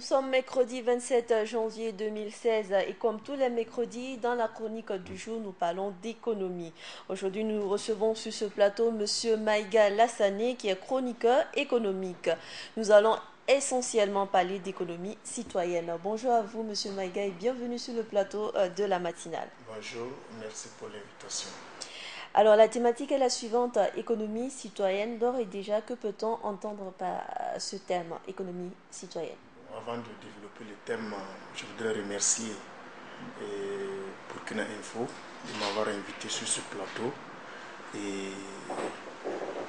Nous sommes mercredi 27 janvier 2016 et comme tous les mercredis, dans la chronique du jour, nous parlons d'économie. Aujourd'hui, nous recevons sur ce plateau Monsieur Maïga Lassané qui est chroniqueur économique. Nous allons essentiellement parler d'économie citoyenne. Bonjour à vous Monsieur Maïga et bienvenue sur le plateau de la matinale. Bonjour, merci pour l'invitation. Alors la thématique est la suivante, économie citoyenne. D'ores et déjà, que peut-on entendre par ce terme, économie citoyenne? Avant de développer le thème, je voudrais remercier Burkina Info de m'avoir invité sur ce plateau. Et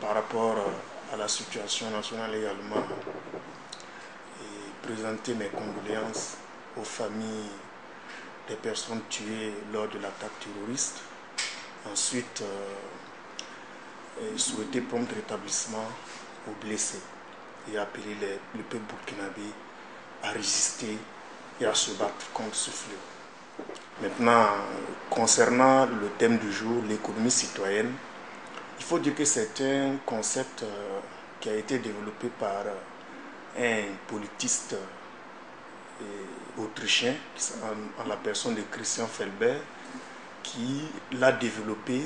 par rapport à la situation nationale également, et présenter mes condoléances aux familles des personnes tuées lors de l'attaque terroriste. Ensuite, souhaiter prompt rétablissement aux blessés et appeler le peuple burkinabé à résister et à se battre contre ce fléau. Maintenant, concernant le thème du jour, l'économie citoyenne, il faut dire que c'est un concept qui a été développé par un politiste autrichien, en la personne de Christian Felber, qui l'a développé.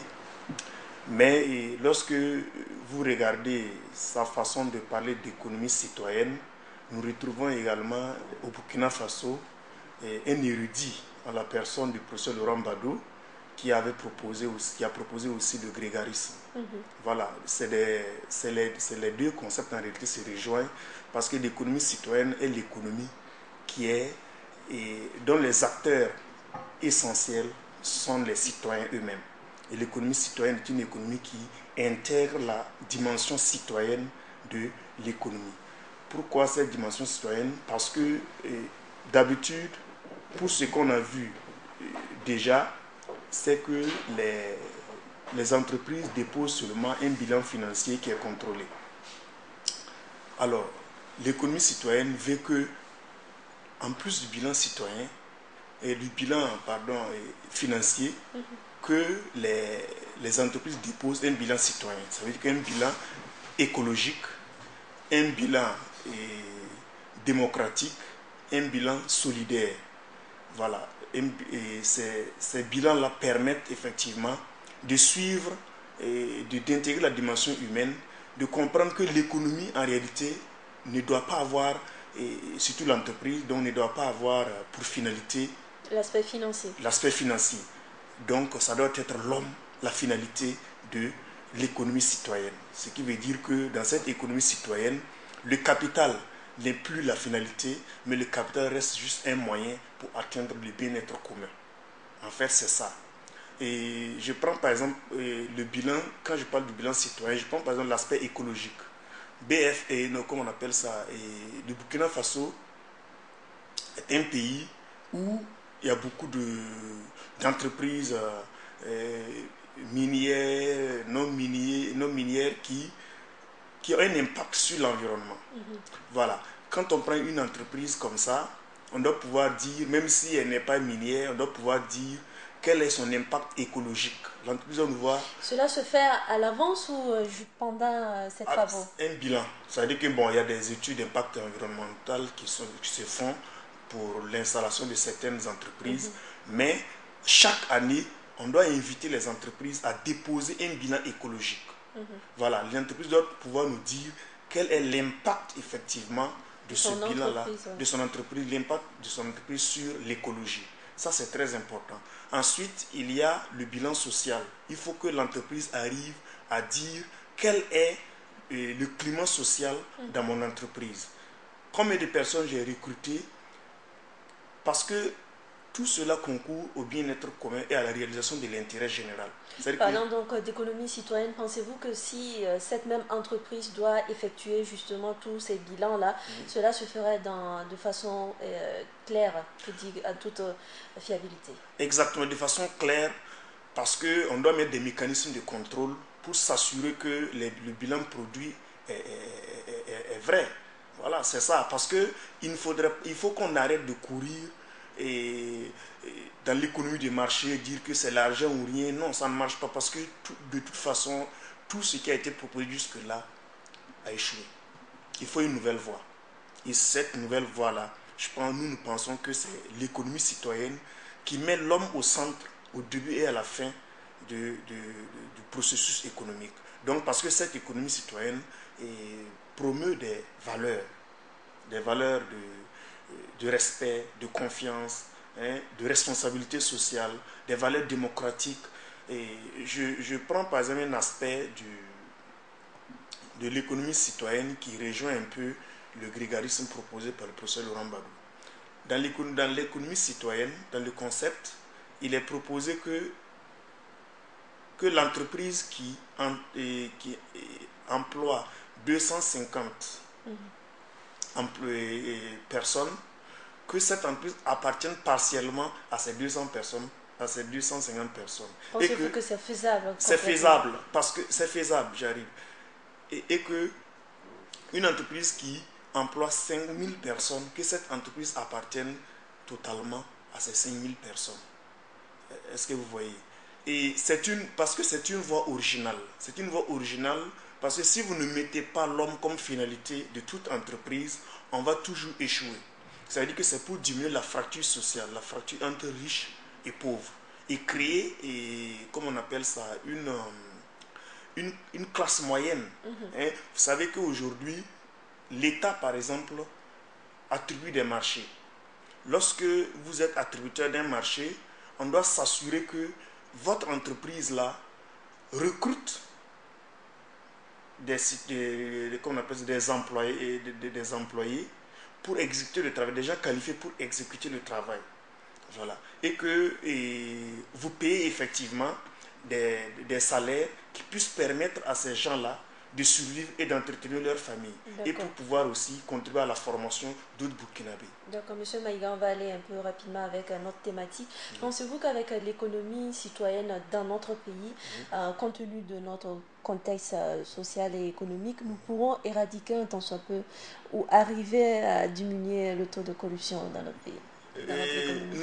Mais lorsque vous regardez sa façon de parler d'économie citoyenne, nous retrouvons également au Burkina Faso un érudit en la personne du professeur Laurent Badou qui a proposé aussi le grégarisme. Voilà, c'est les deux concepts en réalité se rejoignent parce que l'économie citoyenne est l'économie dont les acteurs essentiels sont les citoyens eux-mêmes. Et l'économie citoyenne est une économie qui intègre la dimension citoyenne de l'économie. Pourquoi cette dimension citoyenne? Parce que d'habitude, pour ce qu'on a vu déjà, c'est que les entreprises déposent seulement un bilan financier qui est contrôlé. Alors, l'économie citoyenne veut que, en plus du bilan citoyen, et du bilan financier, que les entreprises déposent un bilan citoyen. Ça veut dire qu'un bilan écologique, un bilan démocratique, un bilan solidaire. Voilà. Et ces bilans-là permettent effectivement de suivre et d'intégrer la dimension humaine, de comprendre que l'économie, en réalité, ne doit pas avoir, et surtout l'entreprise, donc ne doit pas avoir pour finalité l'aspect financier. L'aspect financier. Donc, ça doit être l'homme, la finalité de l'économie citoyenne. Ce qui veut dire que dans cette économie citoyenne, le capital n'est plus la finalité, mais le capital reste juste un moyen pour atteindre le bien-être commun. En fait, c'est ça. Et je prends par exemple le bilan, quand je parle du bilan citoyen, je prends par exemple l'aspect écologique. Comme on appelle ça, le Burkina Faso est un pays où il y a beaucoup d'entreprises minières, non minières qui ont un impact sur l'environnement. Voilà. Quand on prend une entreprise comme ça, on doit pouvoir dire, même si elle n'est pas minière, on doit pouvoir dire quel est son impact écologique. L'entreprise, on voit... Cela se fait à l'avance ou pendant ces travaux? Un bilan. Ça veut dire qu'il y a des études d'impact environnemental qui se font pour l'installation de certaines entreprises. Mais chaque année, on doit inviter les entreprises à déposer un bilan écologique. Voilà, l'entreprise doit pouvoir nous dire quel est l'impact effectivement de ce bilan-là, de son entreprise, l'impact de son entreprise sur l'écologie. Ça, c'est très important. Ensuite, il y a le bilan social. Il faut que l'entreprise arrive à dire quel est le climat social dans mon entreprise. Combien de personnes j'ai recrutées? Parce que tout cela concourt au bien-être commun et à la réalisation de l'intérêt général. Parlant donc d'économie citoyenne, pensez-vous que si cette même entreprise doit effectuer justement tous ces bilans-là, cela se ferait de façon claire, à toute fiabilité? Exactement, de façon claire, parce qu'on doit mettre des mécanismes de contrôle pour s'assurer que le bilan produit est vrai. Voilà, c'est ça. Parce qu'il faut qu'on arrête de courir dans l'économie de marché, dire que c'est l'argent ou rien. Non, ça ne marche pas parce que de toute façon, tout ce qui a été proposé jusque-là a échoué. Il faut une nouvelle voie. Et cette nouvelle voie-là nous pensons que c'est l'économie citoyenne qui met l'homme au centre, au début et à la fin du processus économique. Donc, parce que cette économie citoyenne promeut des valeurs de respect, de confiance, hein, de responsabilité sociale, des valeurs démocratiques. Et je prends par exemple un aspect de l'économie citoyenne qui rejoint un peu le grégarisme proposé par le professeur Laurent Badou. Dans l'économie citoyenne, dans le concept, il est proposé que l'entreprise qui emploie 250 personnes, que cette entreprise appartienne partiellement à ces 200 personnes, à ces 250 personnes. Pensez-vous que c'est faisable? C'est faisable, parce que c'est faisable, j'arrive. Et que une entreprise qui emploie 5000 personnes, que cette entreprise appartienne totalement à ces 5000 personnes. Est-ce que vous voyez? Et parce que c'est une voie originale. C'est une voie originale parce que si vous ne mettez pas l'homme comme finalité de toute entreprise, on va toujours échouer. Ça veut dire que c'est pour diminuer la fracture sociale, la fracture entre riches et pauvres. Et créer, comme on appelle ça, une classe moyenne. Hein? Vous savez qu'aujourd'hui, l'État, par exemple, attribue des marchés. Lorsque vous êtes attributeur d'un marché, on doit s'assurer que votre entreprise-là recrute des employés pour exécuter le travail, des gens qualifiés pour exécuter le travail. Voilà. Et que vous payez effectivement des salaires qui puissent permettre à ces gens-là de survivre et d'entretenir leur famille. Et pour pouvoir aussi contribuer à la formation d'autres Burkinabés. D'accord, M. Maïga, on va aller un peu rapidement avec notre thématique. Pensez-vous qu'avec l'économie citoyenne dans notre pays, compte tenu de notre contexte social et économique, nous pourrons éradiquer un tant soit peu ou arriver à diminuer le taux de corruption dans notre pays?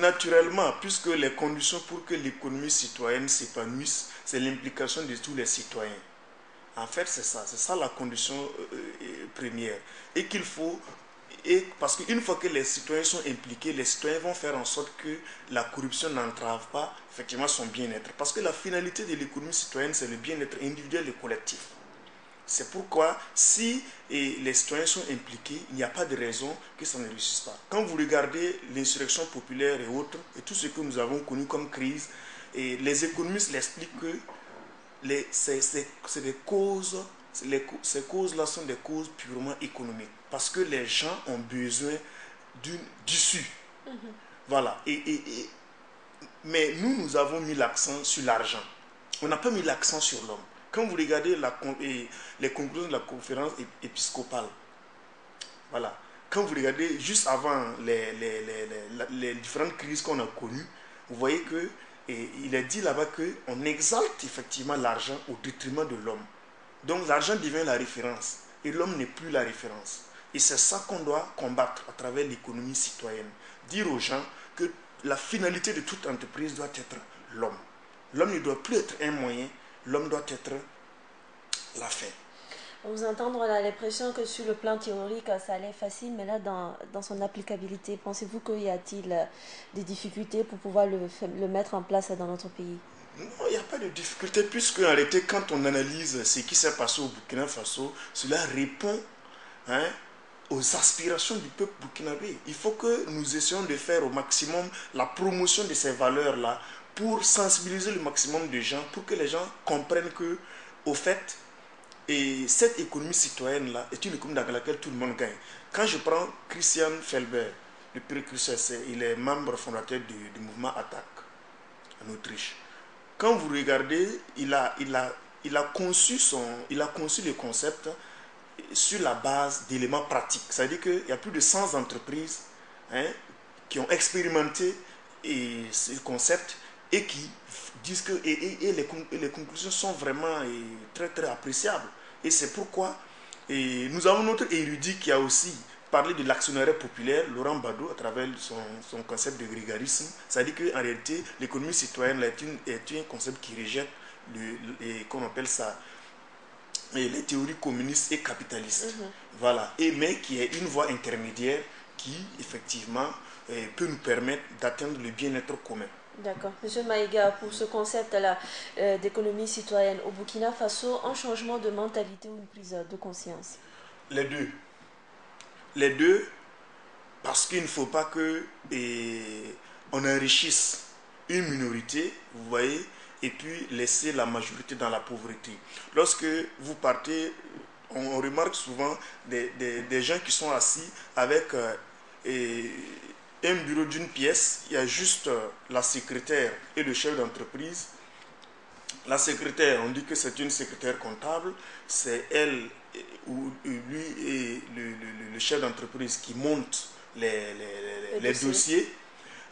Naturellement, puisque les conditions pour que l'économie citoyenne s'épanouisse, c'est l'implication de tous les citoyens. En fait, c'est ça la condition première. Et qu'il faut, parce qu'une fois que les citoyens sont impliqués, les citoyens vont faire en sorte que la corruption n'entrave pas effectivement son bien-être. Parce que la finalité de l'économie citoyenne, c'est le bien-être individuel et collectif. C'est pourquoi, si les citoyens sont impliqués, il n'y a pas de raison que ça ne réussisse pas. Quand vous regardez l'insurrection populaire et autres, et tout ce que nous avons connu comme crise, et les économistes l'expliquent que ces causes-là sont des causes purement économiques. Parce que les gens ont besoin d'issue. Voilà. Mais nous avons mis l'accent sur l'argent. On n'a pas mis l'accent sur l'homme. Quand vous regardez les conclusions de la conférence épiscopale, voilà. Quand vous regardez juste avant les différentes crises qu'on a connues, vous voyez que il est dit là-bas qu'on exalte effectivement l'argent au détriment de l'homme. Donc l'argent devient la référence et l'homme n'est plus la référence. Et c'est ça qu'on doit combattre à travers l'économie citoyenne. Dire aux gens que la finalité de toute entreprise doit être l'homme. L'homme ne doit plus être un moyen, l'homme doit être la fin. Vous entendre, on a l'impression que sur le plan théorique, ça allait facile, mais là, dans son applicabilité, pensez-vous qu'il y a-t-il des difficultés pour pouvoir le mettre en place dans notre pays? Non, il n'y a pas de difficulté, puisque en réalité, quand on analyse ce qui s'est passé au Burkina Faso, cela répond aux aspirations du peuple burkinabé. Il faut que nous essayons de faire au maximum la promotion de ces valeurs-là pour sensibiliser le maximum de gens, pour que les gens comprennent que, au fait, et cette économie citoyenne-là est une économie dans laquelle tout le monde gagne. Quand je prends Christian Felber, le précurseur, il est membre fondateur du mouvement ATTAC en Autriche. Quand vous regardez, il a conçu le concept sur la base d'éléments pratiques. C'est-à-dire qu'il y a plus de 100 entreprises qui ont expérimenté ce concept et qui disent que les conclusions sont vraiment très très appréciables. Et c'est pourquoi nous avons notre érudit qui a aussi parlé de l'actionnariat populaire, Laurent Badou, à travers son concept de grégarisme. C'est-à-dire qu'en réalité, l'économie citoyenne est un concept qui rejette, qu'on appelle ça, les théories communistes et capitalistes. Voilà. Mais qui est une voie intermédiaire qui, effectivement, peut nous permettre d'atteindre le bien-être commun. D'accord. Monsieur Maïga, pour ce concept-là d'économie citoyenne, au Burkina Faso, un changement de mentalité ou une prise de conscience? Les deux. Les deux, parce qu'il ne faut pas que on enrichisse une minorité, vous voyez, et puis laisser la majorité dans la pauvreté. Lorsque vous partez, on remarque souvent des gens qui sont assis avec un bureau d'une pièce, il y a juste la secrétaire et le chef d'entreprise. La secrétaire, on dit que c'est une secrétaire comptable, c'est elle ou lui et le chef d'entreprise qui monte les dossiers.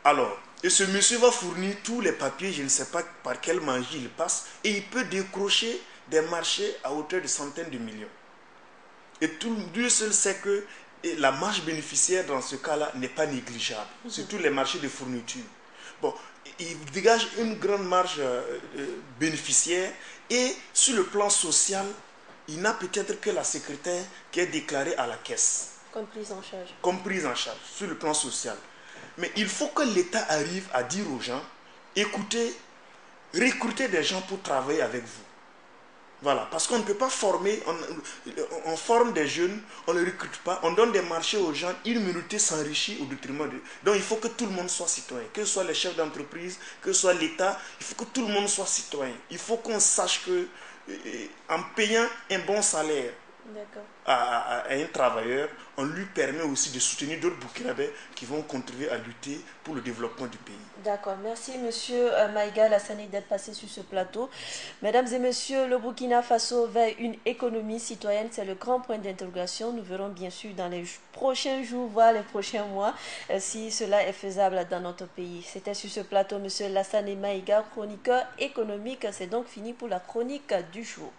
Alors, et ce monsieur va fournir tous les papiers, je ne sais pas par quelle magie il passe, et il peut décrocher des marchés à hauteur de centaines de millions. Et Dieu seul sait que la marge bénéficiaire dans ce cas-là n'est pas négligeable, surtout les marchés de fourniture. Bon, il dégage une grande marge bénéficiaire et sur le plan social, il n'a peut-être que la secrétaire qui est déclarée à la caisse. Comme prise en charge. Comme prise en charge sur le plan social. Mais il faut que l'État arrive à dire aux gens, écoutez, recrutez des gens pour travailler avec vous. Voilà, parce qu'on ne peut pas former, on forme des jeunes, on ne les recrute pas, on donne des marchés aux gens, une minorité s'enrichit au détriment de... Donc il faut que tout le monde soit citoyen, que ce soit les chefs d'entreprise, que ce soit l'État, il faut que tout le monde soit citoyen. Il faut qu'on sache que en payant un bon salaire à un travailleur, on lui permet aussi de soutenir d'autres Burkinabés qui vont contribuer à lutter pour le développement du pays. D'accord, merci monsieur Maïga Lassane d'être passé sur ce plateau. Mesdames et messieurs, le Burkina Faso vers une économie citoyenne, c'est le grand point d'interrogation. Nous verrons bien sûr dans les prochains jours, voire les prochains mois, si cela est faisable dans notre pays. C'était sur ce plateau monsieur Lassane Maïga, chroniqueur économique. C'est donc fini pour la chronique du jour.